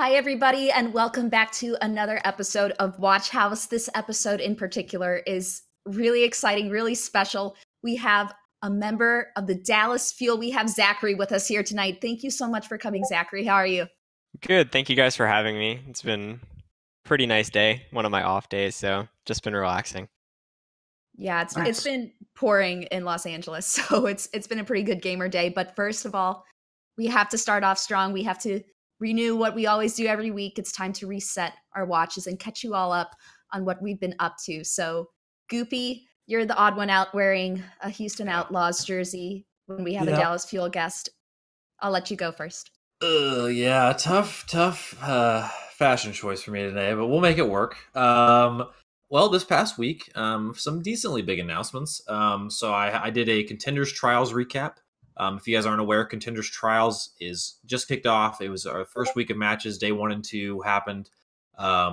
Hi, everybody, and welcome back to another episode of WatchHaus. This episode in particular is really exciting, really special. We have a member of the Dallas Fuel. We have ZachaREEE with us here tonight. Thank you so much for coming, ZachaREEE. How are you? Good. Thank you guys for having me. It's been a pretty nice day, one of my off days, so just been relaxing. Yeah, it's been pouring in Los Angeles, so it's been a pretty good gamer day. But first of all, we have to start off strong. We have to renew what we always do every week. It's time to reset our watches and catch you all up on what we've been up to. So, Goopy, you're the odd one out wearing a Houston Outlaws jersey when we have a Dallas Fuel guest. I'll let you go first. Yeah, tough fashion choice for me today, but we'll make it work. Well, this past week, some decently big announcements. So I did a Contenders Trials recap. If you guys aren't aware, Contenders Trials is just kicked off. It was our first week of matches. Day 1 and 2 happened.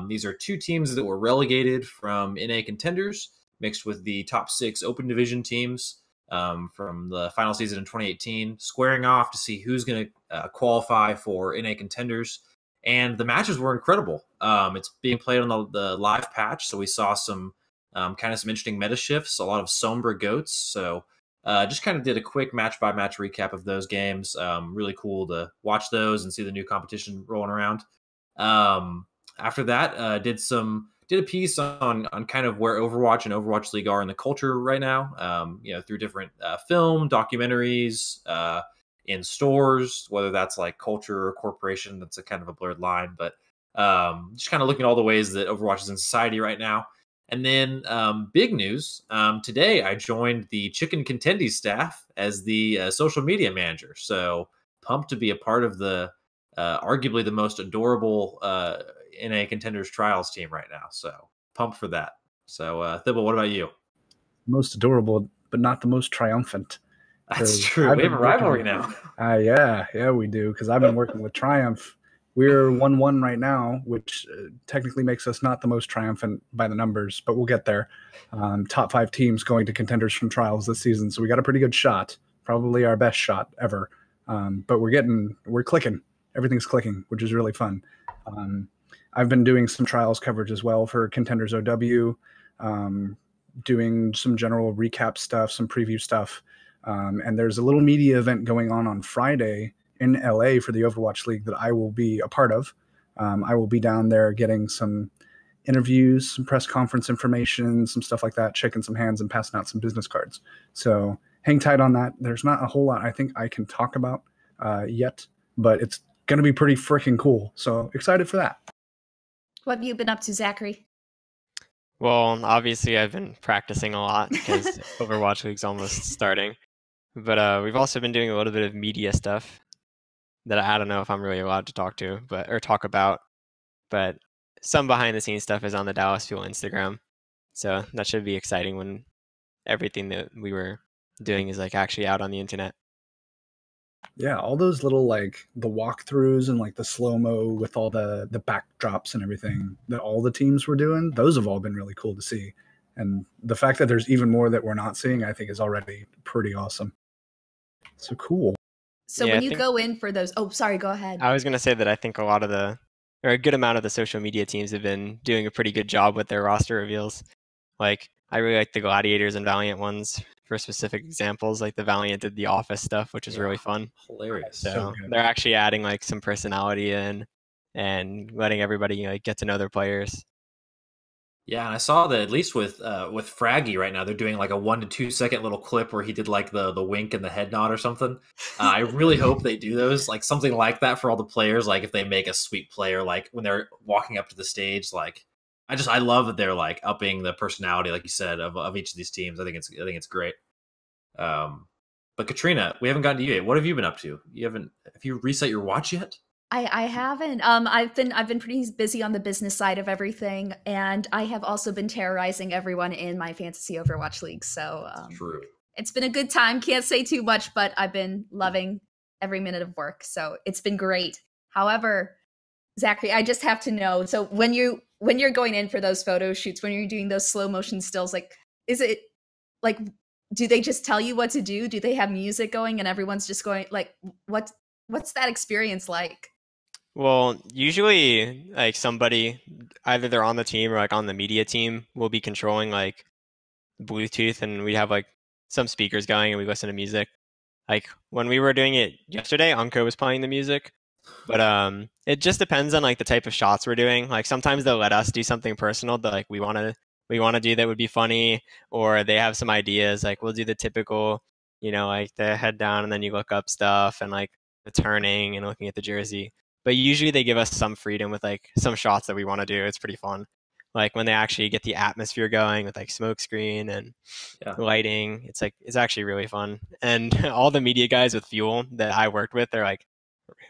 These are two teams that were relegated from NA Contenders, mixed with the top 6 Open Division teams from the final season in 2018, squaring off to see who's going to qualify for NA Contenders. And the matches were incredible. It's being played on the live patch, so we saw some some interesting meta shifts, a lot of Sombra goats. So just kind of did a quick match-by-match recap of those games. Really cool to watch those and see the new competition rolling around. After that, did a piece on kind of where Overwatch and Overwatch League are in the culture right now. Through different film, documentaries, in stores, whether that's like culture or corporation. That's a kind of a blurred line, but just kind of looking at all the ways that Overwatch is in society right now. And then big news, today I joined the Chicken Contendies staff as the social media manager. So pumped to be a part of the arguably the most adorable NA Contenders Trials team right now. So pumped for that. So Thibble, what about you? Most adorable, but not the most triumphant. That's true. We have a rivalry now. Yeah, we do, because I've been working with Triumph. We're 1-1 right now, which technically makes us not the most triumphant by the numbers, but we'll get there. Top 5 teams going to Contenders from Trials this season, so we got a pretty good shot, probably our best shot ever. But we're clicking. Everything's clicking, which is really fun. I've been doing some Trials coverage as well for Contenders OW, doing some general recap stuff, some preview stuff. And there's a little media event going on Friday in LA for the Overwatch League that I will be a part of. I will be down there getting some interviews, some press conference information, some stuff like that, shaking some hands and passing out some business cards. So hang tight on that. There's not a whole lot I think I can talk about yet, but it's going to be pretty freaking cool. So excited for that. What have you been up to, ZachaREEE? Well, obviously I've been practicing a lot because Overwatch League's almost starting. But we've also been doing a little bit of media stuff that I don't know if I'm really allowed to talk about. But some behind the scenes stuff is on the Dallas Fuel Instagram. So that should be exciting when everything that we were doing is like actually out on the internet. Yeah, all those little like the walkthroughs and like the slow-mo with all the backdrops and everything that all the teams were doing, those have all been really cool to see. And the fact that there's even more that we're not seeing, I think is already pretty awesome. So cool. So when you go in for those, sorry, go ahead. I was going to say that I think a good amount of the social media teams have been doing a pretty good job with their roster reveals. Like, I really like the Gladiators and Valiant ones for specific examples. Like the Valiant did the Office stuff, which is really fun. Hilarious. So they're actually adding like some personality in and letting everybody like get to know their players. Yeah, and I saw that at least with Fraggy right now, they're doing like a 1 to 2 second little clip where he did like the wink and the head nod or something. I really hope they do those, like something like that for all the players. Like if they make a sweet player, like when they're walking up to the stage, like I love that they're like upping the personality, like you said, of each of these teams. I think it's great. But Katrina, we haven't gotten to you yet. What have you been up to? Have you reset your watch yet? I haven't. I've been pretty busy on the business side of everything, and I have also been terrorizing everyone in my fantasy Overwatch league. So True. It's been a good time. Can't say too much, but I've been loving every minute of work. So it's been great. However, ZachaREEE, I just have to know. So when you're going in for those photo shoots, when you're doing those slow motion stills, like, is it like, do they just tell you what to do? Do they have music going and everyone's just going like, what's that experience like? Well, usually like somebody, either they're on the team or like on the media team, will be controlling like Bluetooth, and we have like some speakers going and we listen to music. Like when we were doing it yesterday, Unko was playing the music. But it just depends on like the type of shots we're doing. Like sometimes they'll let us do something personal that like we want to do that would be funny, or they have some ideas. Like we'll do the typical, like the head down and then you look up stuff and like the turning and looking at the jersey. But usually they give us some freedom with like some shots that we want to do. It's pretty fun. Like when they actually get the atmosphere going with like smoke screen and lighting, it's actually really fun. And all the media guys with Fuel that I worked with, they're like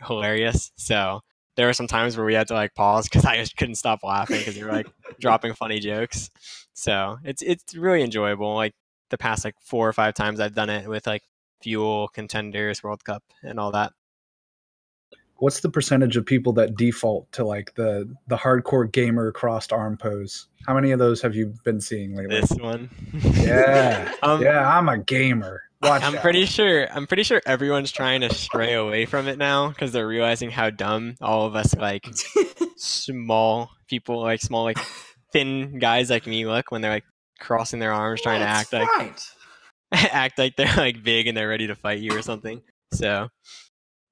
hilarious. So there were some times where we had to like pause because I just couldn't stop laughing because they were like dropping funny jokes. So it's really enjoyable. Like the past like 4 or 5 times I've done it with like Fuel, Contenders, World Cup, and all that. What's the percentage of people that default to like the hardcore gamer crossed arm pose? How many of those have you been seeing lately? This one. Yeah. Yeah, I'm a gamer. I'm pretty sure everyone's trying to stray away from it now because they're realizing how dumb all of us like small people, like small like thin guys like me look when they're like crossing their arms trying to act like they're like big and they're ready to fight you or something. So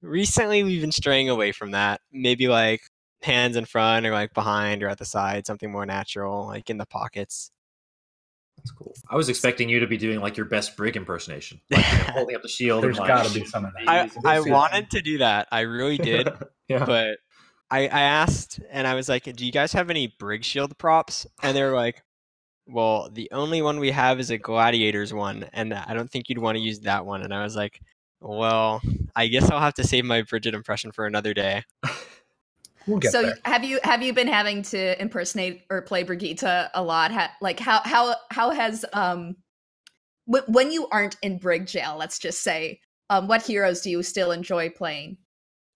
recently we've been straying away from that. Maybe like hands in front or like behind or at the side, something more natural, like in the pockets. That's cool. I was expecting you to be doing like your best Brig impersonation, like holding up the shield. There's got to be some of that. I wanted to do that. I really did. But I asked and I was like, do you guys have any Brig shield props? And they were like, well, the only one we have is a Gladiators one, and I don't think you'd want to use that one. And I was like, well, I guess I'll have to save my Brigitte impression for another day. We'll get there. have you been having to impersonate or play Brigitte a lot? How has when you aren't in Brig jail, let's just say, what heroes do you still enjoy playing?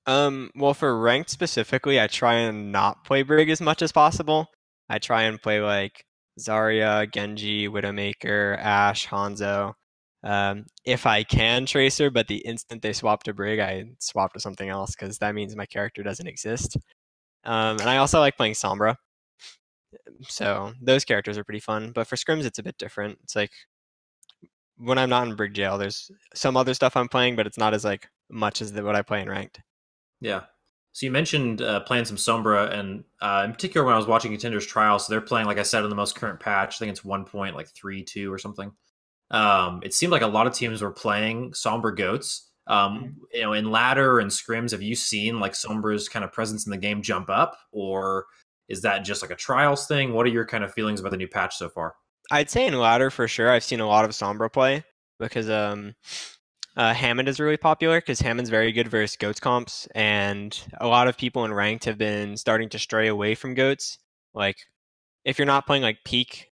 Well, for ranked specifically, I try and not play Brig as much as possible. I try and play like Zarya, Genji, Widowmaker, Ashe, Hanzo. If I can Tracer, but the instant they swap to Brig, I swap to something else because that means my character doesn't exist. And I also like playing Sombra. So those characters are pretty fun. But for scrims, it's a bit different. It's like when I'm not in Brig jail, there's some other stuff I'm playing, but it's not as like much as what I play in ranked. Yeah. So you mentioned playing some Sombra, and in particular when I was watching Contenders Trials, so they're playing, like I said, in the most current patch. I think it's 1.32 or something. It seemed like a lot of teams were playing Sombra Goats. In ladder and scrims, have you seen like Sombra's kind of presence in the game jump up, or is that just like a trials thing? What are your kind of feelings about the new patch so far? I'd say in ladder for sure. I've seen a lot of Sombra play because Hammond is really popular because Hammond's very good versus Goats comps, and a lot of people in ranked have been starting to stray away from Goats. Like if you're not playing like peak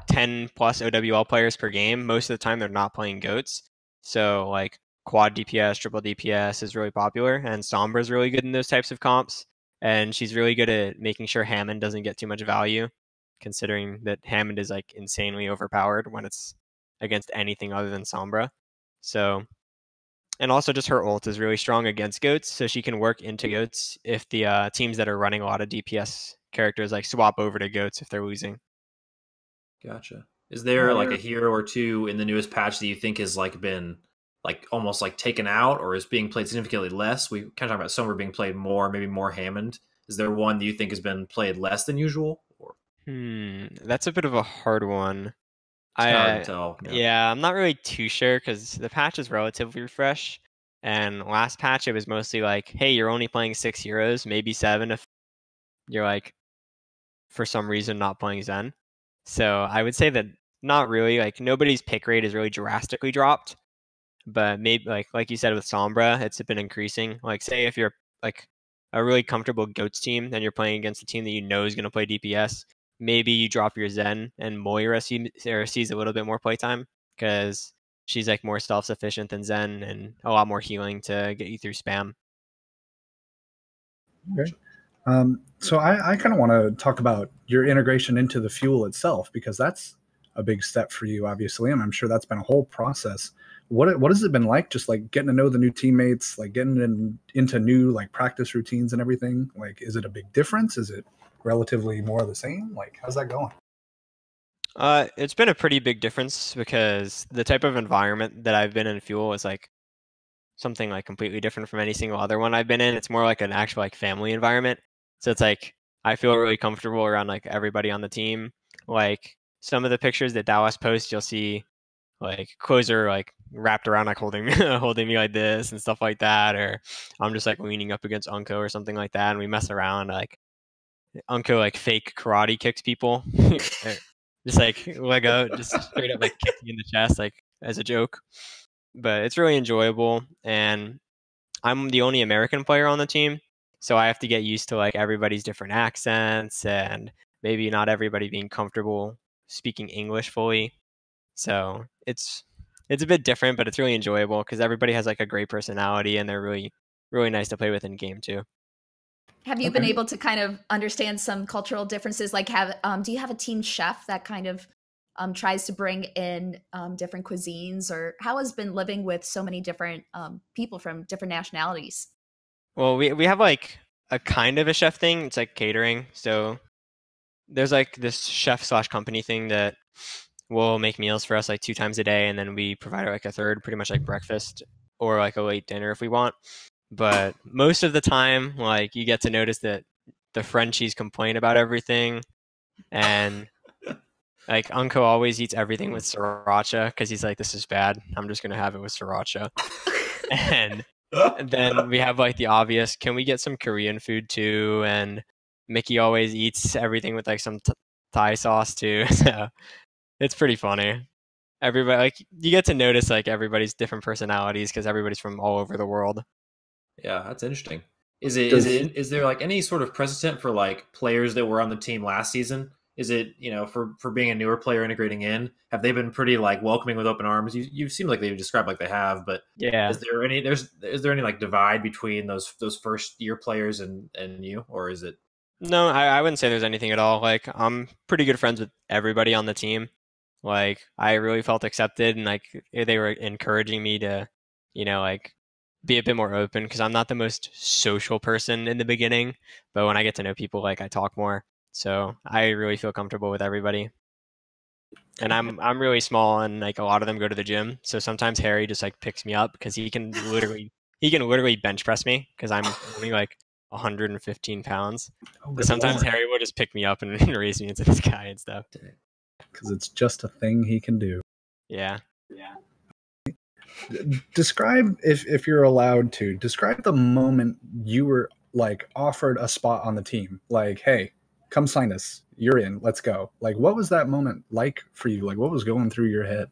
10 plus OWL players per game, most of the time they're not playing Goats. So like quad DPS, triple DPS is really popular, and Sombra is really good in those types of comps, and she's really good at making sure Hammond doesn't get too much value, considering that Hammond is like insanely overpowered when it's against anything other than Sombra. So, and also just her ult is really strong against Goats, so she can work into Goats if the teams that are running a lot of DPS characters like swap over to Goats if they're losing. Gotcha. Is there like a hero or two in the newest patch that you think has like been like almost like taken out or is being played significantly less? We kind of talk about Sombra being played more, maybe more Hammond. Is there one that you think has been played less than usual? Or? That's a bit of a hard one. It's hard to tell. Yeah, I'm not really too sure because the patch is relatively fresh. And last patch, it was mostly like, hey, you're only playing 6 heroes, maybe 7 if you're like, for some reason, not playing Zen. So I would say that not really. Like nobody's pick rate is really drastically dropped. But maybe like you said with Sombra, it's been increasing. Like say if you're like a really comfortable Goats team and you're playing against a team that you know is going to play DPS, maybe you drop your Zen and Moira sees a little bit more playtime because she's like more self-sufficient than Zen and a lot more healing to get you through spam. Okay. So I kind of want to talk about your integration into the Fuel itself, because that's a big step for you, obviously, and I'm sure that's been a whole process. What has it been like, just like getting to know the new teammates, like getting into new like practice routines and everything? Like, is it a big difference? Is it relatively more of the same? Like, how's that going? It's been a pretty big difference because the type of environment that I've been in Fuel is like something like completely different from any single other one I've been in. It's more like an actual like family environment. So it's like I feel really comfortable around like everybody on the team. Like some of the pictures that Dallas posts, you'll see like Quozer like wrapped around like holding holding me like this and stuff like that, or I'm just like leaning up against Unko or something like that, and we mess around. Like Unko like fake karate kicks people, just like leg out, just straight up like kicking in the chest like as a joke. But it's really enjoyable, and I'm the only American player on the team, so I have to get used to like everybody's different accents and maybe not everybody being comfortable speaking English fully. So it's a bit different, but it's really enjoyable because everybody has like a great personality and they're really nice to play with in game too. Have you been able to kind of understand some cultural differences? Like, do you have a team chef that kind of tries to bring in different cuisines, or how has been living with so many different people from different nationalities? Well, we have like a kind of a chef thing. It's like catering. So there's like this chef / company thing that will make meals for us like 2 times a day, and then we provide like a third, pretty much like breakfast or like a late dinner if we want. But most of the time, like you get to notice that the Frenchies complain about everything, and like Unko always eats everything with sriracha because he's like, this is bad. I'm just gonna have it with sriracha. And then we have like the obvious, can we get some Korean food too? And Mickey always eats everything with like some Thai sauce too. So it's pretty funny. Everybody, like, you get to notice like everybody's different personalities because everybody's from all over the world. Yeah, that's interesting. Is there like any sort of precedent for like players that were on the team last season? Is it, for being a newer player integrating in, have they been pretty like welcoming with open arms? You seem like they've described like they have, but yeah, is there any like divide between those first year players and you, or is it? No, I wouldn't say there's anything at all. Like, I'm pretty good friends with everybody on the team. Like, I really felt accepted, and like they were encouraging me to, like be a bit more open because I'm not the most social person in the beginning, but when I get to know people, like I talk more. So I really feel comfortable with everybody. And I'm really small, and like a lot of them go to the gym. So sometimes Harry just like picks me up because he can literally bench press me because I'm only like 115 pounds. But sometimes Harry will just pick me up and raise me into the sky and stuff. Because it's just a thing he can do. Yeah. Describe, if you're allowed to, describe the moment you were like offered a spot on the team. Like, hey, come sign us. You're in. Let's go. Like, what was that moment like for you? Like, what was going through your head?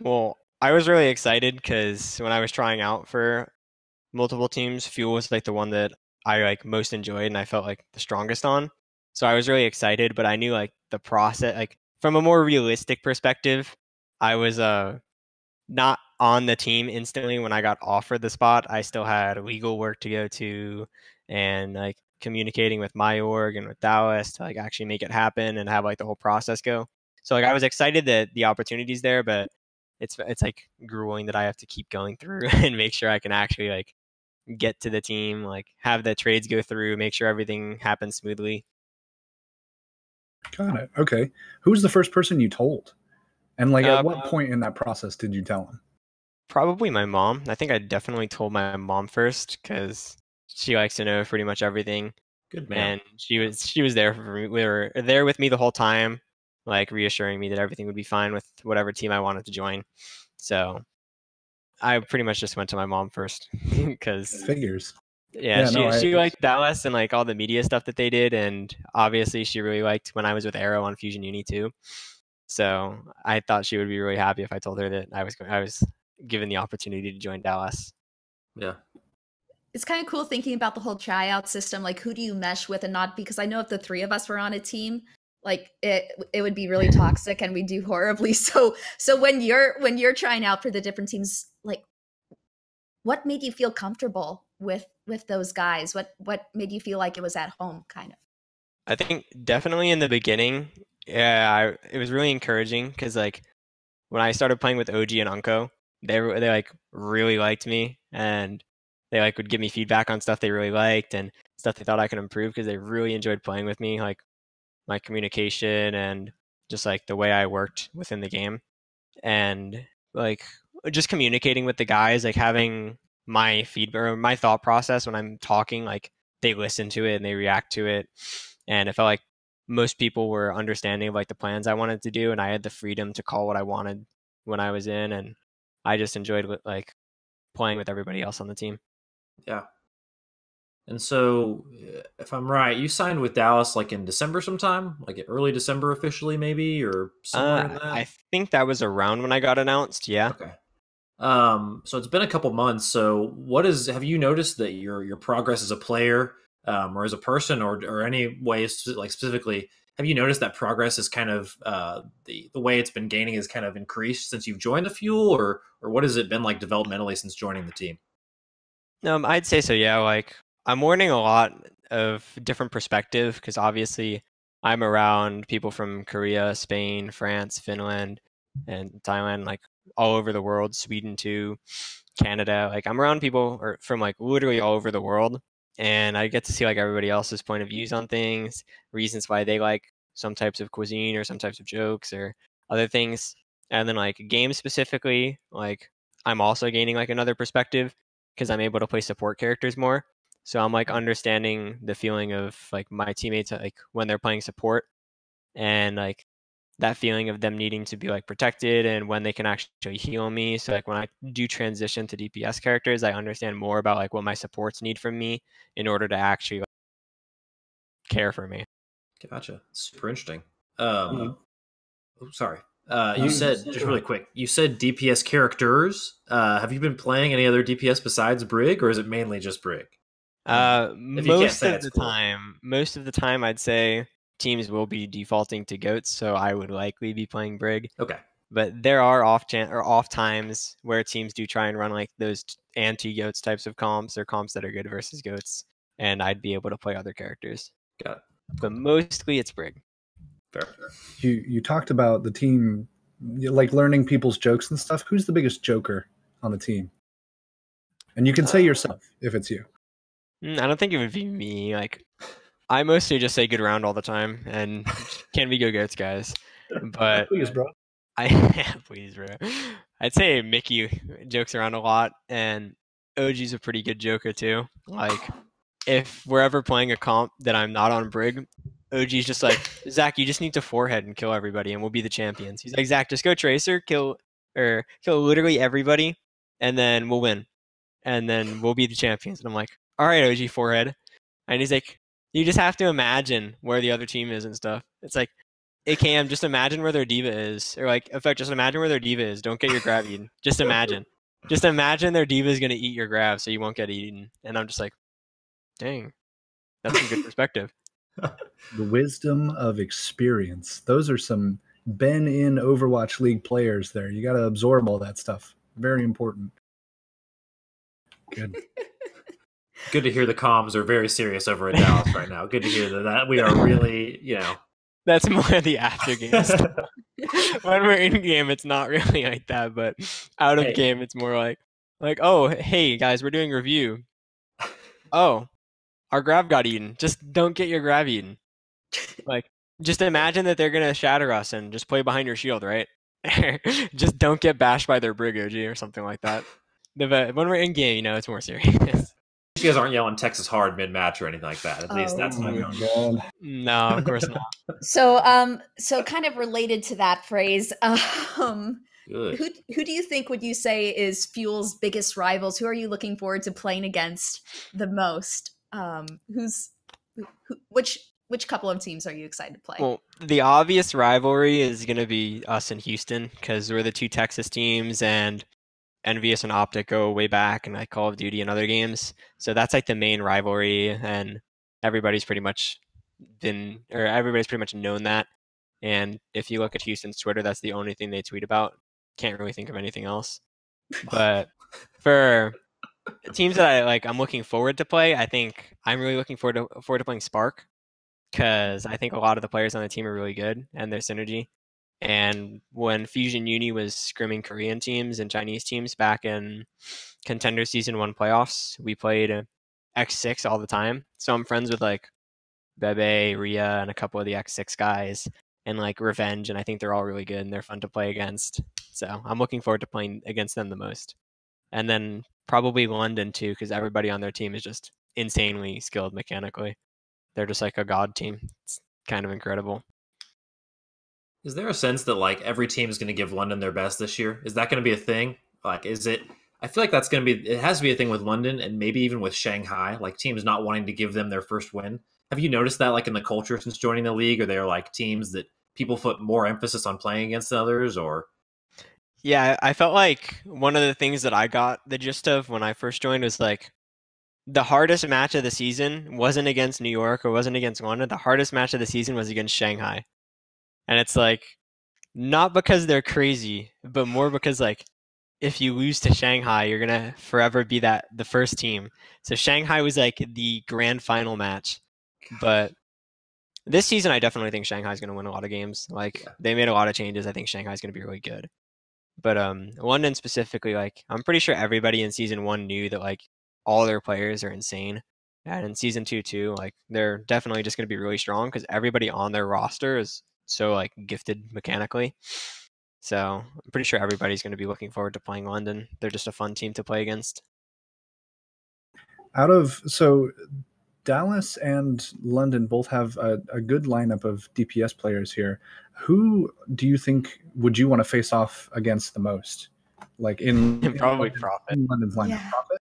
Well, I was really excited because when I was trying out for multiple teams, Fuel was like the one that I like most enjoyed and I felt like the strongest on. So I was really excited, but I knew like the process, like from a more realistic perspective, I was not on the team instantly when I got offered the spot. I still had legal work to go to and like communicating with my org and with Dallas to like actually make it happen and have like the whole process go. So like I was excited that the opportunity's there, but it's like grueling that I have to keep going through and make sure I can actually like get to the team, like have the trades go through, make sure everything happens smoothly. Got it. Okay. Who was the first person you told? And like at what point in that process did you tell him? Probably my mom. I think I definitely told my mom first because she likes to know pretty much everything. Good man. And she was there for me. We were there with me the whole time, like reassuring me that everything would be fine with whatever team I wanted to join. So I pretty much just went to my mom first because figures. Yeah, she liked Dallas and like all the media stuff that they did, and obviously she really liked when I was with Arrow on Fusion Uni too. So I thought she would be really happy if I told her that I was given the opportunity to join Dallas. Yeah. It's kind of cool thinking about the whole tryout system. Like, who do you mesh with and not? Because I know if the 3 of us were on a team, like it would be really toxic and we do horribly. So when you're trying out for the different teams, like what made you feel comfortable with those guys? What made you feel like it was at home, kind of? I think definitely in the beginning, Yeah, it was really encouraging because like when I started playing with OG and Unko, they like really liked me and they like would give me feedback on stuff they really liked and stuff they thought I could improve because they really enjoyed playing with me, like my communication and just like the way I worked within the game and like just communicating with the guys, like having my feedback or my thought process when I'm talking, like they listen to it and they react to it. And it felt like most people were understanding of like the plans I wanted to do, and I had the freedom to call what I wanted when I was in, and I just enjoyed like playing with everybody else on the team. Yeah. And so, if I'm right, you signed with Dallas like in December sometime, like early December officially, maybe, or somewhere in that. I think that was around when I got announced. Yeah. Okay. So it's been a couple months. So have you noticed that your progress as a player, or as a person, or any ways like specifically, have you noticed that progress is kind of the way it's been gaining is kind of increased since you've joined the Fuel, or what has it been like developmentally since joining the team? I'd say so. Yeah. Like I'm learning a lot of different perspective because obviously I'm around people from Korea, Spain, France, Finland, and Thailand, like all over the world, Sweden too, Canada. Like I'm around people from like literally all over the world, and I get to see like everybody else's point of views on things, reasons why they like some types of cuisine or some types of jokes or other things. And then like games specifically, like I'm also gaining like another perspective because I'm able to play support characters more. So I'm like understanding the feeling of like my teammates like when they're playing support and like that feeling of them needing to be like protected and when they can actually heal me. So like when I do transition to DPS characters, I understand more about like what my supports need from me in order to actually like, care for me. Gotcha. Super interesting. Sorry. You You said just really quick. You said DPS characters. Have you been playing any other DPS besides Brig, or is it mainly just Brig? Most of the time, I'd say teams will be defaulting to goats, so I would likely be playing Brig. Okay. But there are off times where teams do try and run like those anti-goats types of comps or comps that are good versus goats, and I'd be able to play other characters. Got it. But mostly it's Brig. Fair. you talked about the team, like learning people's jokes and stuff. Who's the biggest joker on the team? And you can say yourself if it's you. I don't think it would be me. Like, I mostly just say good round all the time, and can we go goats, guys? But Please, bro. please, bro. I'd say Mickey jokes around a lot, and OG's a pretty good joker too. Like, if we're ever playing a comp that I'm not on Brig, OG's just like, Zach, you just need to forehead and kill everybody, and we'll be the champions. He's like, Zach, just go Tracer, kill literally everybody, and then we'll win, and then we'll be the champions. And I'm like, all right, OG forehead, and he's like, you just have to imagine where the other team is and stuff. It's like, hey Cam, just imagine where their diva is, or like, in fact, just imagine where their diva is. Don't get your grab eaten. Just imagine their diva is gonna eat your grab, so you won't get eaten. And I'm just like, dang, that's some good perspective. The wisdom of experience. Those are some been in Overwatch League players there. You got to absorb all that stuff. Very important. Good. Good to hear the comms are very serious over in Dallas right now. Good to hear that we are really, That's more of the after game stuff. When we're in game, it's not really like that, but out of game, it's more like, oh, hey guys, we're doing review. Oh, our grab got eaten. Just don't get your grab eaten. Like, just imagine that they're gonna shatter us and just play behind your shield, right? Just don't get bashed by their Brig OG or something like that. But when we're in game, it's more serious. You guys aren't yelling Texas hard mid match or anything like that. At least that's not going on. No, of course not. So kind of related to that phrase, who do you think would you say is Fuel's biggest rivals? Who are you looking forward to playing against the most? Which couple of teams are you excited to play? Well, the obvious rivalry is going to be us in Houston because we're the two Texas teams, and Envious and Optic go way back, and like Call of Duty and other games. So that's like the main rivalry, and everybody's pretty much known that. And if you look at Houston's Twitter, that's the only thing they tweet about. Can't really think of anything else. But for teams that I'm looking forward to play, I think I'm really looking forward to playing Spark. because I think a lot of the players on the team are really good and their synergy. And when Fusion Uni was scrimming Korean teams and Chinese teams back in Contender Season 1 playoffs, we played X6 all the time. So I'm friends with like Bebe, Ria, and a couple of the X6 guys, and like Revenge, and I think they're all really good and they're fun to play against. So I'm looking forward to playing against them the most. And then probably London too, because everybody on their team is just insanely skilled mechanically. They're just like a god team. It's kind of incredible. Is there a sense that like every team is going to give London their best this year? Is that going to be a thing? Like, is it? I feel like that's going to be. It has to be a thing with London and maybe even with Shanghai. Like teams not wanting to give them their first win. Have you noticed that like in the culture since joining the league? Are there like teams that people put more emphasis on playing against than others? Or yeah, I felt like one of the things that I got the gist of when I first joined was like the hardest match of the season wasn't against New York or wasn't against London. The hardest match of the season was against Shanghai. And it's like, not because they're crazy, but more because like, if you lose to Shanghai, you're going to forever be the first team. So Shanghai was like the grand final match. But this season, I definitely think Shanghai's going to win a lot of games. Like, they made a lot of changes. I think Shanghai's going to be really good. But London specifically, like, I'm pretty sure everybody in Season 1 knew that, like, all their players are insane. And in Season 2, too, like, they're definitely just going to be really strong because everybody on their roster is so, like, gifted mechanically. So I'm pretty sure everybody's going to be looking forward to playing London. They're just a fun team to play against. So Dallas and London both have a good lineup of DPS players here. Who do you think would you want to face off against the most? Like probably Prophet. In London's lineup, Yeah. Prophet.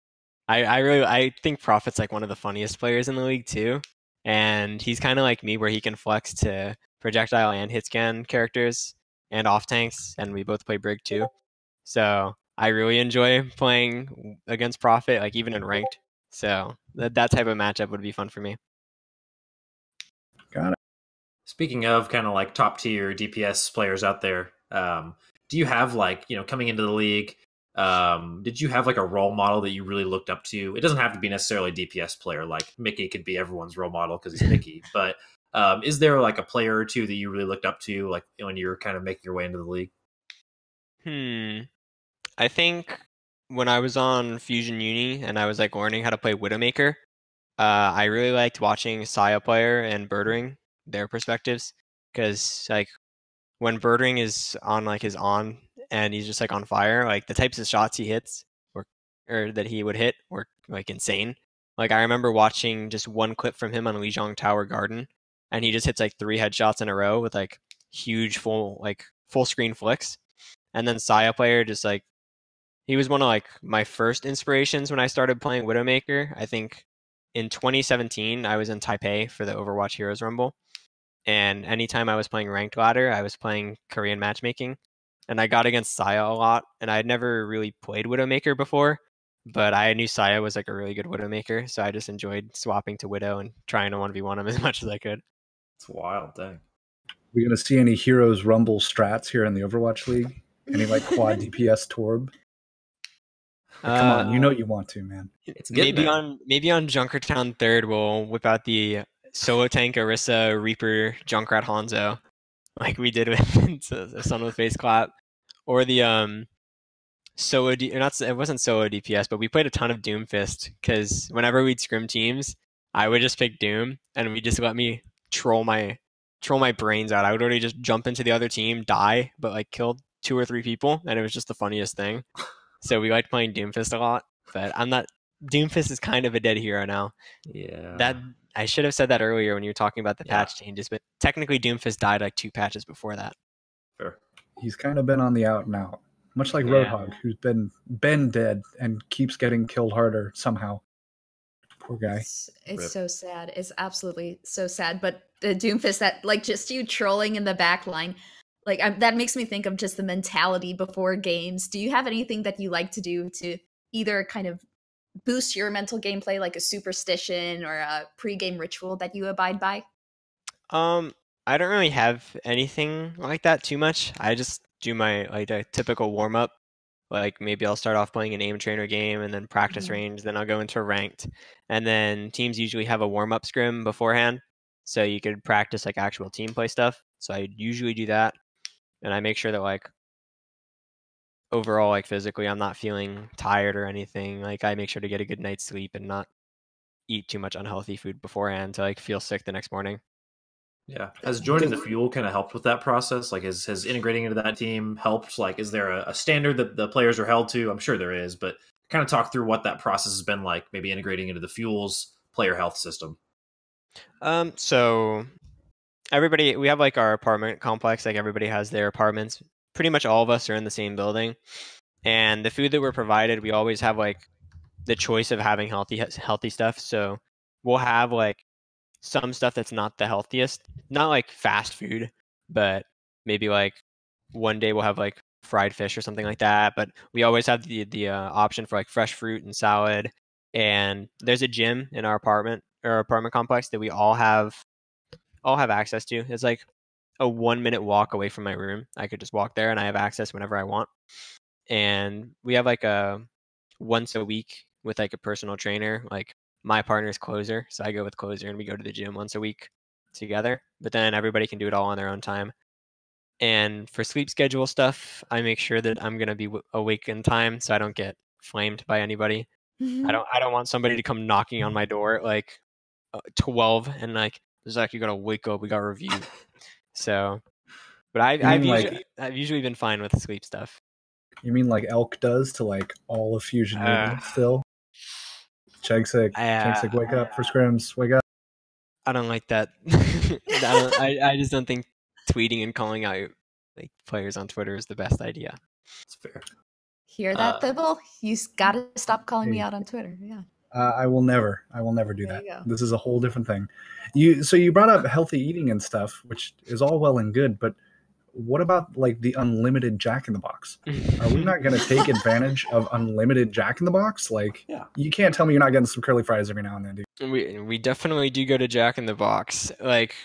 I think Prophet's like one of the funniest players in the league too, and he's kind of like me where he can flex to projectile and hit scan characters and off tanks, and we both play Brig too. So I really enjoy playing against Prophet, like even in ranked. So that type of matchup would be fun for me. Got it. speaking of kind of like top tier DPS players out there, do you have like, coming into the league, did you have like a role model that you really looked up to? It doesn't have to be necessarily a DPS player. Like Mickey could be everyone's role model because he's Mickey. But is there like a player or two that you really looked up to, like when you're kind of making your way into the league? I think when I was on Fusion Uni and I was like learning how to play Widowmaker, I really liked watching Saya player and Birdring, their perspectives, because like when Birdring is on like his on and he's just like on fire, like the types of shots he hits or that he would hit were like insane. Like I remember watching just one clip from him on Lijiang Tower Garden, and he just hits like 3 headshots in a row with like huge full screen flicks. And then Saya player just like, he was one of like my first inspirations when I started playing Widowmaker. I think in 2017 I was in Taipei for the Overwatch Heroes Rumble, and anytime I was playing ranked ladder, I was playing Korean matchmaking, and I got against Saya a lot. And I had never really played Widowmaker before, but I knew Saya was like a really good Widowmaker, so I just enjoyed swapping to Widow and trying to 1v1 him as much as I could. It's wild, dang. We gonna see any Heroes Rumble strats here in the Overwatch League? Any like quad DPS Torb? Come on, you know you want to, man. It's maybe on Junkertown 3rd we'll whip out the solo tank Orisa Reaper Junkrat Hanzo, like we did with the Sun with Face Clap, or the it wasn't solo DPS, but we played a ton of Doomfist because whenever we'd scrim teams, I would just pick Doom and we just let me troll my brains out. I would already just jump into the other team, die, but like killed 2 or 3 people, and it was just the funniest thing. So we liked playing Doomfist a lot, but Doomfist is kind of a dead hero now. Yeah. I should have said that earlier when you were talking about the patch changes, but technically Doomfist died like 2 patches before that. Fair. He's kind of been on the out and out, much like Roadhog, who's been dead and keeps getting killed harder somehow. Poor guy. It's so sad. It's absolutely so sad. But the Doomfist, that like just you trolling in the back line, like that makes me think of just the mentality before games. Do you have anything that you like to do to either kind of boost your mental gameplay, like a superstition or a pre-game ritual that you abide by? I don't really have anything like that too much. I just do my a typical warm up. Like maybe I'll start off playing an aim trainer game and then practice range, then I'll go into ranked. And then teams usually have a warm up scrim beforehand. so you could practice like actual team play stuff. So I usually do that, and I make sure that like overall, like physically, I'm not feeling tired or anything. Like I make sure to get a good night's sleep and not eat too much unhealthy food beforehand to like feel sick the next morning. Yeah. Has joining the fuel kind of helped with that process? Like, has integrating into that team helped? Like, is there a standard that the players are held to? I'm sure there is, but kind of talk through what that process has been like, maybe integrating into the fuel's player health system. So everybody, we have like our apartment complex, like everybody has their apartments. Pretty much all of us are in the same building. And the food that we're provided, we always have like the choice of having healthy stuff. So we'll have like some stuff that's not the healthiest, not like fast food, but maybe like one day we'll have like fried fish or something like that. But we always have the option for like fresh fruit and salad. And there's a gym in our apartment complex that we all have access to. It's like a 1-minute walk away from my room. I could just walk there and I have access whenever I want. And we have like a once a week with like a personal trainer. Like my partner's Closer, so I go with Closer and we go to the gym once a week together. But then everybody can do it all on their own time. And for sleep schedule stuff, I make sure that I'm gonna be awake in time so I don't get flamed by anybody. I don't want somebody to come knocking on my door at like 12 and like, Zach, you gotta wake up. We got a review. So, but I've usually been fine with sleep stuff. You mean like Elk does to like all of Fusion Union still? Chegsik, wake up for scrims, wake up. I don't like that. I just don't think tweeting and calling out like players on Twitter is the best idea. That's fair. Hear that, Thibble? You gotta stop calling me out on Twitter. Yeah. I will never do that. This is a whole different thing. You brought up healthy eating and stuff, which is all well and good, but what about like the unlimited Jack in the Box? Are we not going to take advantage of unlimited Jack in the Box? Like, you can't tell me you're not getting some curly fries every now and then, dude. We definitely do go to Jack in the Box. Like,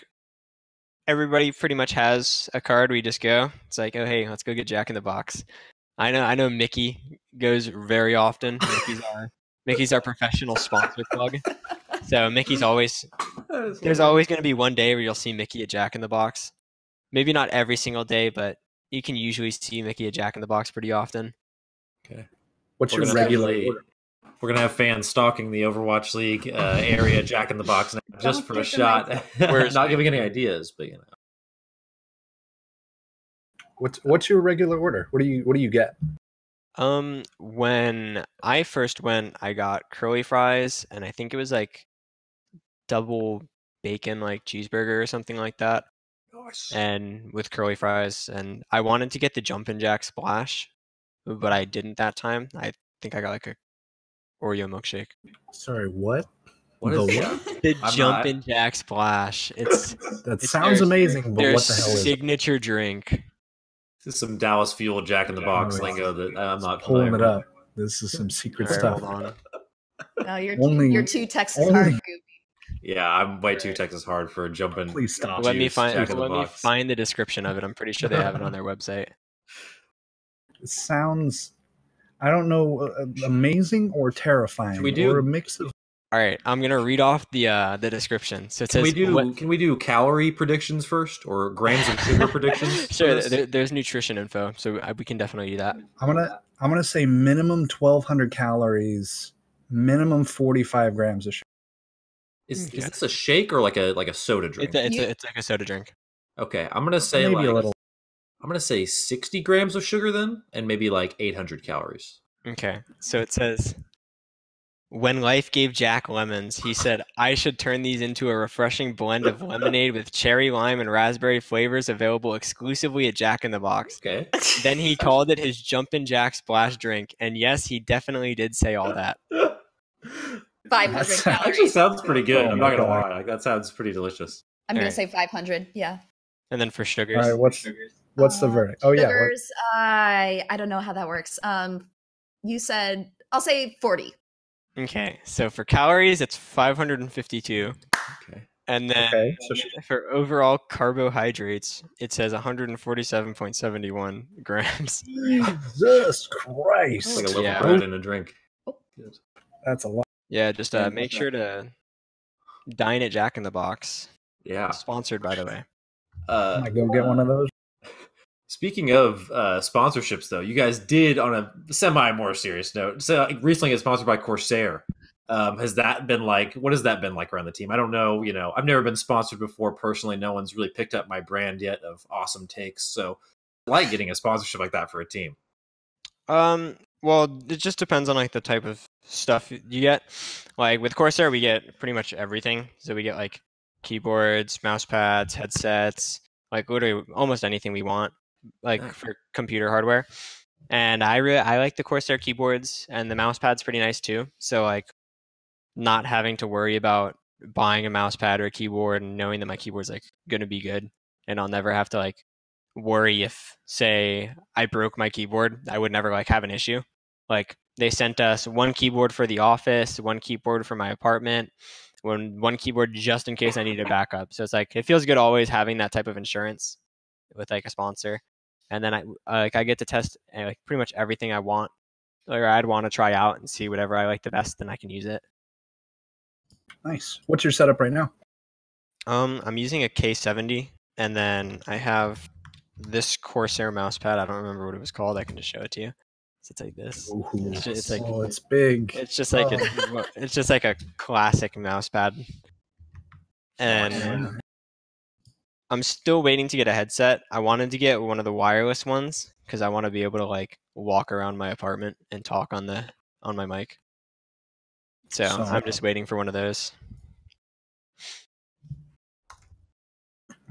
everybody pretty much has a card. We just go. It's like, oh hey, let's go get Jack in the Box. I know Mickey goes very often. Mickey's our professional sponsor plug. So Mickey's there's always going to be one day where you'll see Mickey at Jack in the Box. Maybe not every single day, but you can usually see Mickey at Jack in the Box pretty often. Okay. What's your regular order? We're going to have fans stalking the Overwatch League area Jack in the Box now, just for a shot. We're not giving any ideas, but you know. What's your regular order? What do you get? When I first went, I got curly fries, and I think it was like double bacon, like cheeseburger or something like that. Nice. And with curly fries, and I wanted to get the Jumpin' Jack Splash, but I didn't that time. I think I got like a Oreo milkshake. Sorry, what? What is that? The Jumpin' Jack Splash. It's sounds amazing, but what the hell is it? Signature drink. This is some Dallas Fuel Jack in the Box lingo that I'm not pulling it up. This is some secret stuff. Hold on. No, you're too Texas hard, Goopy. Yeah, I'm way too Texas hard for jumping. Please stop. Let me find the description of it. I'm pretty sure they have it on their website. It sounds, I don't know, amazing or terrifying. Or a mix of. All right, I'm gonna read off the description. So it says, can we do calorie predictions first, or grams of sugar predictions? Sure. There's nutrition info, so we can definitely do that. I'm gonna say minimum 1,200 calories, minimum 45 grams of sugar. Is this a shake or like a soda drink? It's like a soda drink. Okay, I'm gonna say maybe a little. I'm gonna say 60 grams of sugar then, and maybe like 800 calories. Okay, so it says, when life gave Jack lemons, he said, I should turn these into a refreshing blend of lemonade with cherry, lime, and raspberry flavors available exclusively at Jack in the Box. Okay. Then he called it his Jumpin' Jack Splash drink, and yes, he definitely did say all that. 500 calories. Actually sounds pretty good. I'm not gonna lie. Like, that sounds pretty delicious. I'm gonna say 500. Yeah. And then for sugars. All right. What's the verdict? Oh yeah. Sugars. I don't know how that works. You said I'll say 40. Okay. So for calories, it's 552. Okay. And then for overall carbohydrates, it says 147.71 grams. Jesus Christ! It's like a loaf of bread in a drink. That's a lot. Yeah, just make sure to dine at Jack in the Box. Yeah. Sponsored, by the way. I might go get one of those. Speaking of sponsorships, though, you guys did, on a semi more serious note, so recently get sponsored by Corsair. Has that been like? What has that been like around the team? I don't know. I've never been sponsored before personally. No one's really picked up my brand yet of awesome takes. So, I like getting a sponsorship like that for a team. Well, it just depends on like the type of stuff you get. Like with Corsair, we get pretty much everything. So we get like keyboards, mouse pads, headsets, like literally almost anything we want, like for computer hardware. And I like the Corsair keyboards, and the mouse pad's pretty nice too. So like not having to worry about buying a mouse pad or a keyboard and knowing that my keyboard's like gonna be good, and I'll never have to like worry if, say, I broke my keyboard. I would never like have an issue. Like they sent us one keyboard for the office, one keyboard for my apartment, one keyboard just in case I needed a backup. So it's like it feels good always having that type of insurance with like a sponsor. And then I get to test like pretty much everything I want, or I'd want to try out and see whatever I like the best, then I can use it. Nice. What's your setup right now? I'm using a K70, and then I have this Corsair mouse pad. I don't remember what it was called. I can just show it to you. So it's like this. It's like, it's big. It's just like it's just like a classic mouse pad. And I'm still waiting to get a headset. I wanted to get one of the wireless ones because I want to be able to like walk around my apartment and talk on my mic. So I'm just waiting for one of those.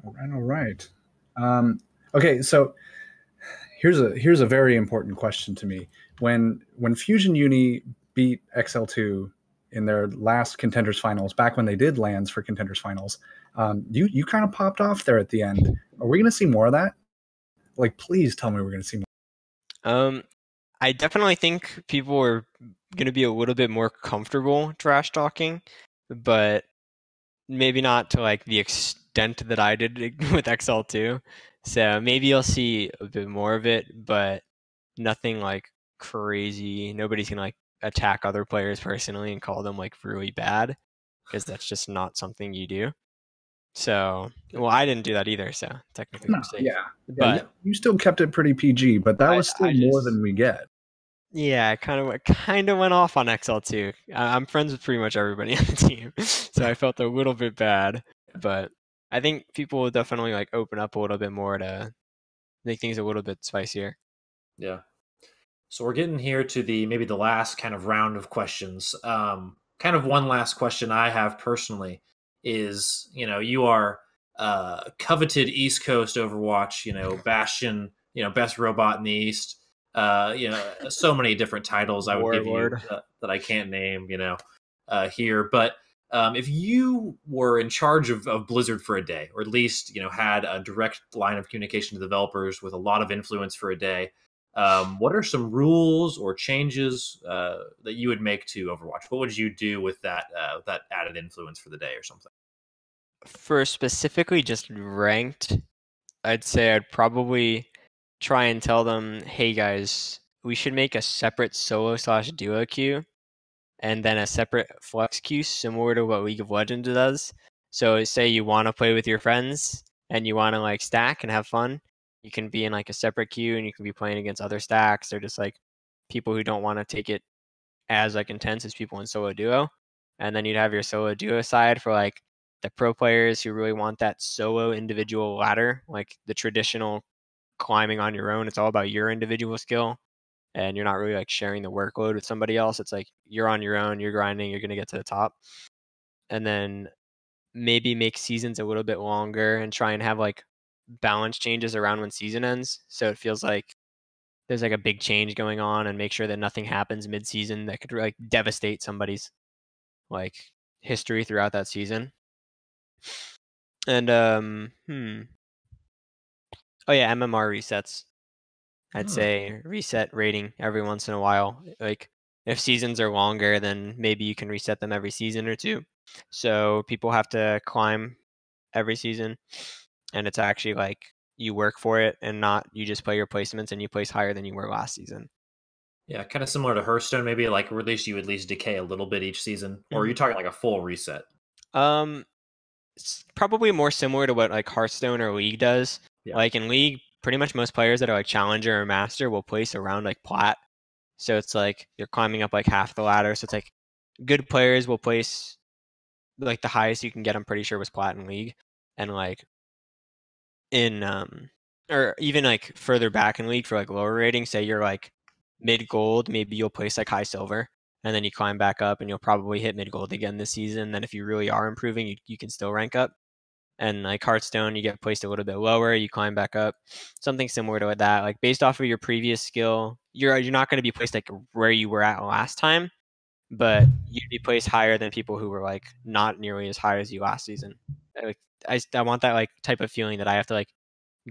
All right. Okay, so here's a very important question to me. When Fusion Uni beat XL2 in their last Contenders Finals, back when they did lands for Contenders Finals, you kind of popped off there at the end. Are we going to see more of that? Like, please tell me we're going to see more. I definitely think people are going to be a little bit more comfortable trash talking, but maybe not to like the extent that I did with XL2. So maybe you'll see a bit more of it, but nothing like crazy. Nobody's gonna like attack other players personally and call them like really bad, because that's just not something you do. So, well, I didn't do that either. So technically, No, I'm safe. yeah, But you still kept it pretty PG, but that was still more than we get. Yeah, I kind of went off on XL2. I'm friends with pretty much everybody on the team, so I felt a little bit bad. But I think people will definitely like open up a little bit more to make things a little bit spicier. Yeah. So we're getting here to maybe the last kind of round of questions. Kind of one last question I have personally is, you are coveted East Coast Overwatch, Bastion, best robot in the East. So many different titles I would give you that I can't name, here. But if you were in charge of Blizzard for a day, or at least, had a direct line of communication to developers with a lot of influence for a day, what are some rules or changes that you would make to Overwatch? What would you do with that added influence for the day or something? For specifically just ranked, I'd say I'd probably try and tell them, hey guys, we should make a separate solo/duo queue and then a separate flex queue similar to what League of Legends does. So say you want to play with your friends and you want to like stack and have fun, you can be in like a separate queue and you can be playing against other stacks, or just like people who don't want to take it as like intense as people in solo duo. And then you'd have your solo duo side for like the pro players who really want that solo individual ladder, like the traditional climbing on your own. It's all about your individual skill, and you're not really like sharing the workload with somebody else. It's like you're on your own, you're grinding, you're going to get to the top. And then maybe make seasons a little bit longer and try and have like balance changes around when season ends, so it feels like there's like a big change going on, and make sure that nothing happens mid-season that could like devastate somebody's like history throughout that season. And oh yeah, MMR resets. I'd say reset rating every once in a while. Like if seasons are longer, then maybe you can reset them every season or two. So people have to climb every season, and it's actually like you work for it and not you just play your placements and you place higher than you were last season. Yeah, kind of similar to Hearthstone, maybe like at least you decay a little bit each season, or are you talking like a full reset? probably more similar to what like Hearthstone or League does. Yeah. Like in League, pretty much most players that are like Challenger or Master will place around like Plat. So it's like you're climbing up like half the ladder. So it's like good players will place like the highest you can get, I'm pretty sure, was Plat in League. And like in or even like further back in League for like lower rating, say you're like mid gold, maybe you'll place like high silver, and then you climb back up and you'll probably hit mid gold again this season. Then if you really are improving, you can still rank up. And like Hearthstone, you get placed a little bit lower, you climb back up. Something similar to that. Like based off of your previous skill, you're not going to be placed like where you were at last time, but you'd be placed higher than people who were like not nearly as high as you last season. Like I want that like type of feeling that I have to like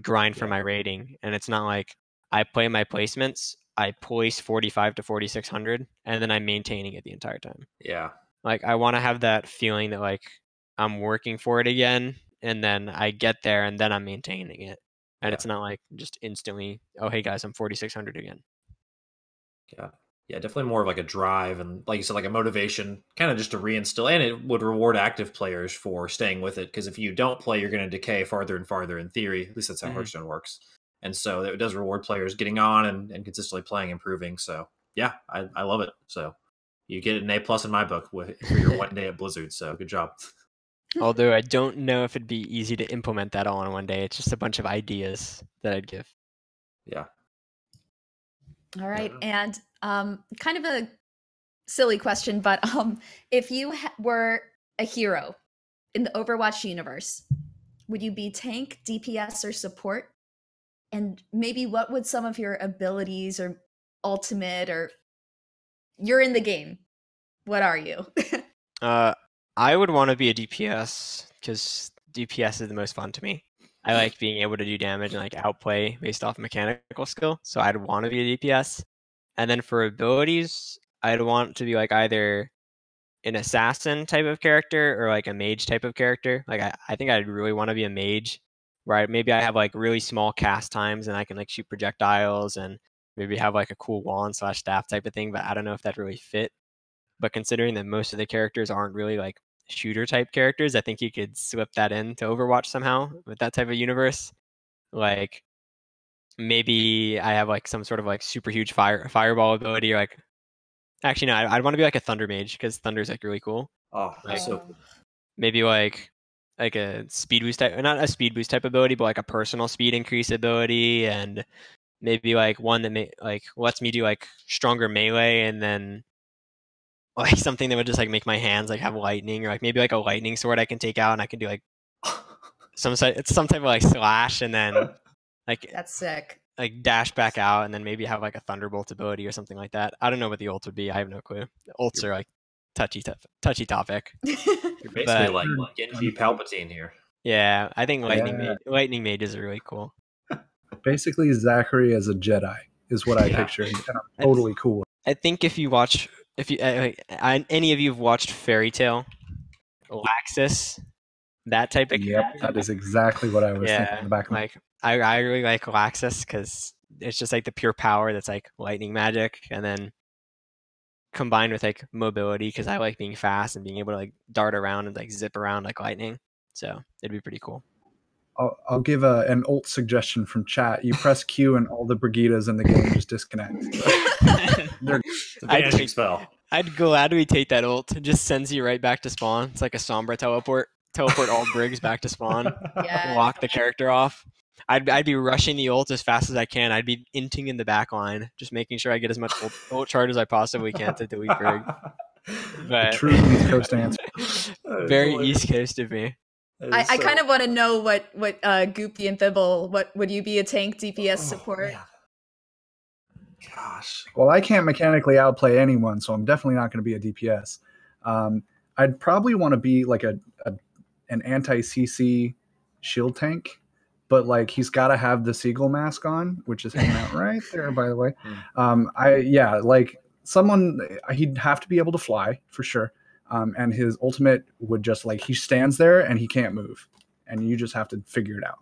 grind for my rating, and it's not like I play my placements, I place 45 to 4600, and then I'm maintaining it the entire time. Yeah. Like I want to have that feeling that like I'm working for it again, and then I get there, and then I'm maintaining it, and it's not like just instantly, oh hey guys, I'm 4600 again. Yeah, definitely more of like a drive and, like you said, like a motivation, kind of just to reinstill. And it would reward active players for staying with it, because if you don't play, you're going to decay farther and farther in theory. At least that's how Hearthstone works. And so it does reward players getting on and consistently playing, improving. So yeah, I love it. So you get an A+ in my book for your one day at Blizzard. So good job. Although I don't know if it'd be easy to implement that all in one day. It's just a bunch of ideas that I'd give. Yeah. All right. And kind of a silly question, but if you were a hero in the Overwatch universe, would you be tank, DPS, or support? And maybe what would some of your abilities or ultimate, or you're in the game, what are you? I would want to be a DPS, because DPS is the most fun to me. I like being able to do damage and like outplay based off mechanical skill. So I'd want to be a DPS. And then for abilities, I'd want to be like either an assassin type of character or like a mage type of character. Like I think I'd really want to be a mage, right? Maybe I have like really small cast times and I can like shoot projectiles and maybe have like a cool wand / staff type of thing, but I don't know if that really fit. But considering that most of the characters aren't really like shooter type characters, I think you could slip that into Overwatch somehow with that type of universe. Like maybe I have like some sort of like super huge fireball ability, or like actually no, I'd want to be like a thunder mage, because thunder's like really cool. Oh, like, so maybe like a speed boost type, not a speed boost type ability, but like a personal speed increase ability, and maybe like one that like lets me do like stronger melee, and then like something that would just like make my hands like have lightning, or like maybe like a lightning sword I can take out and I can do like some type of like slash, and then like That's sick. Like dash back out, and then maybe have like a thunderbolt ability or something like that. I don't know what the ult would be. I have no clue. The ults are like touchy topic. You're basically like Genji Palpatine here. Yeah, I think lightning mages are really cool. Basically, ZachaREEE as a Jedi is what I picture, and I'm totally cool. I think if you any of you have watched Fairy Tail, Laxus, that type of that is exactly what I was thinking in the back of my like I really like Laxus, because it's just like the pure power that's like lightning magic, and then combined with like mobility, because I like being fast and being able to like dart around and like zip around like lightning. So it'd be pretty cool. I'll give an ult suggestion from chat. You press Q and all the Brigittas in the game just disconnect. It's a vanishing spell. I'd gladly take that ult. It just sends you right back to spawn. It's like a Sombra teleport. Teleport all Brigs back to spawn. Lock the character off. I'd be rushing the ult as fast as I can. I'd be inting in the back line, just making sure I get as much ult charge as I possibly can to delete Brig. But true East Coast answer. Very East Coast of me. I kind of want to know what Goopy and Thibble, what would you be, a tank, DPS, support? Man. Gosh. Well, I can't mechanically outplay anyone, so I'm definitely not going to be a DPS. I'd probably want to be like an anti-CC shield tank, but like he's got to have the seagull mask on, which is hanging out right there, by the way. Like someone, he'd have to be able to fly for sure. And his ultimate would just like, he stands there and he can't move, and you just have to figure it out.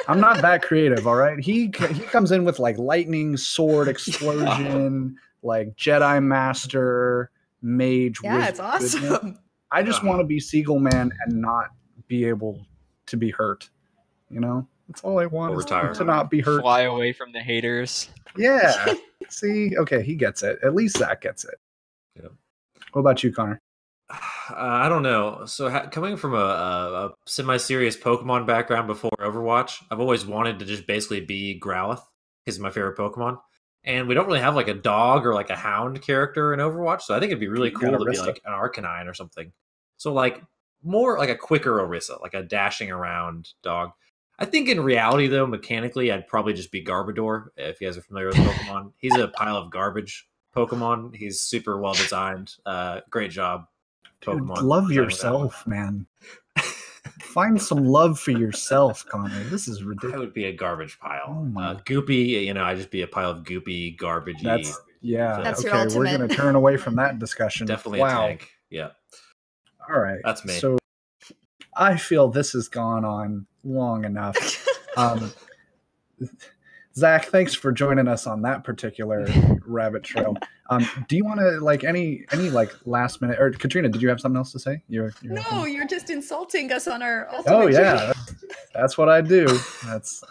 I'm not that creative, all right? He comes in with like lightning, sword, explosion, like Jedi Master, mage. Yeah, wizard, it's awesome. I just want to be Seagull Man and not be able to be hurt. You know, that's all I want is to not be hurt. Fly away from the haters. Yeah. See, okay, he gets it. At least Zach gets it. Yeah. What about you, Connor? I don't know. So coming from a semi-serious Pokemon background before Overwatch, I've always wanted to just basically be Growlithe. He's my favorite Pokemon. And we don't really have like a dog or like a hound character in Overwatch, so I think it'd be really cool to be like an Arcanine or something. So like more like a quicker Orisa, like a dashing around dog. I think in reality, though, mechanically, I'd probably just be Garbodor, if you guys are familiar with Pokemon. He's a pile of garbage Pokemon. He's super well designed. Great job, Pokemon. Dude, love yourself, man. Find some love for yourself, Connor. This is ridiculous. I would be a garbage pile. Oh Goopy, I'd just be a pile of goopy, garbagey. That's your okay, ultimate. we're going to turn away from that discussion. Definitely a tank. Yeah. All right. That's me. So I feel this has gone on long enough. Zach, thanks for joining us on that particular rabbit trail. Do you want to like any like last minute, or Katrina, did you have something else to say? You're just insulting us on our ultimate. Oh yeah, that's what I do. That's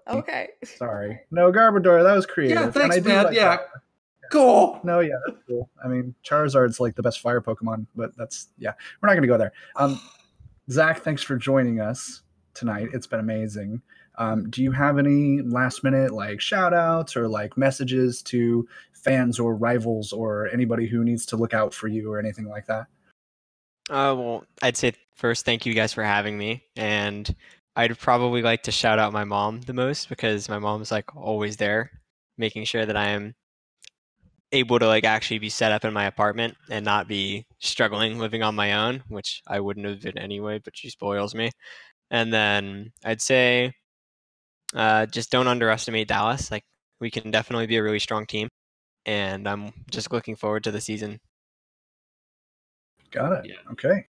okay. Sorry, no Garbodor, that was creative. Yeah, thanks, man. Like that. Cool. No, yeah, that's cool. I mean, Charizard's like the best fire Pokemon, but we're not going to go there. Zach, thanks for joining us tonight. It's been amazing. Do you have any last minute like shout outs or like messages to fans or rivals or anybody who needs to look out for you or anything like that? Well, I'd say first, thank you guys for having me. And I'd probably like to shout out my mom the most, because my mom's like always there, making sure that I am able to like actually be set up in my apartment and not be struggling living on my own, which I wouldn't have been anyway, but she spoils me. And then I'd say just don't underestimate Dallas. Like, we can definitely be a really strong team, and I'm just looking forward to the season. Got it. Yeah. Okay.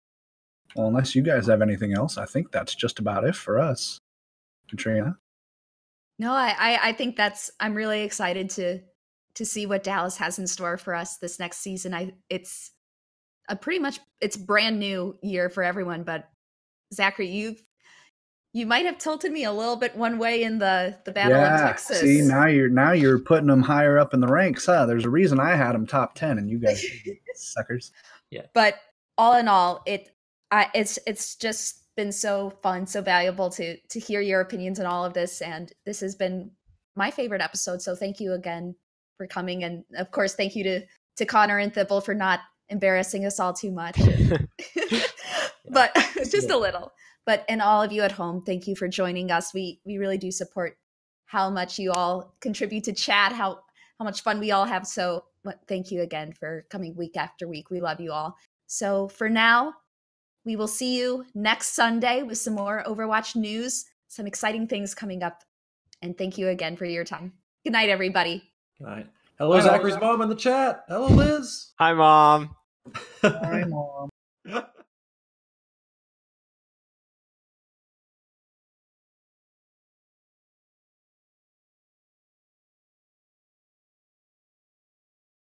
Well, unless you guys have anything else, I think that's just about it for us. Katrina? No, I think I'm really excited to see what Dallas has in store for us this next season. It's brand new year for everyone, but ZachaREEE, you might have tilted me a little bit one way in the Battle of Texas. See, now you're putting them higher up in the ranks, huh? There's a reason I had them top 10 and you guys suckers. Yeah. But all in all, it's just been so fun, so valuable to hear your opinions on all of this, and this has been my favorite episode. So thank you again for coming, and of course thank you to Connor and Thibble for not embarrassing us all too much. But just a little. But and all of you at home, thank you for joining us. We really do support how much you all contribute to chat, how much fun we all have. So thank you again for coming week after week. We love you all. So for now, we will see you next Sunday with some more Overwatch news, some exciting things coming up. And thank you again for your time. Good night, everybody. Good night. Hello, ZachaREEE's mom in the chat. Hello, Liz. Hi, Mom. Hi, Mom.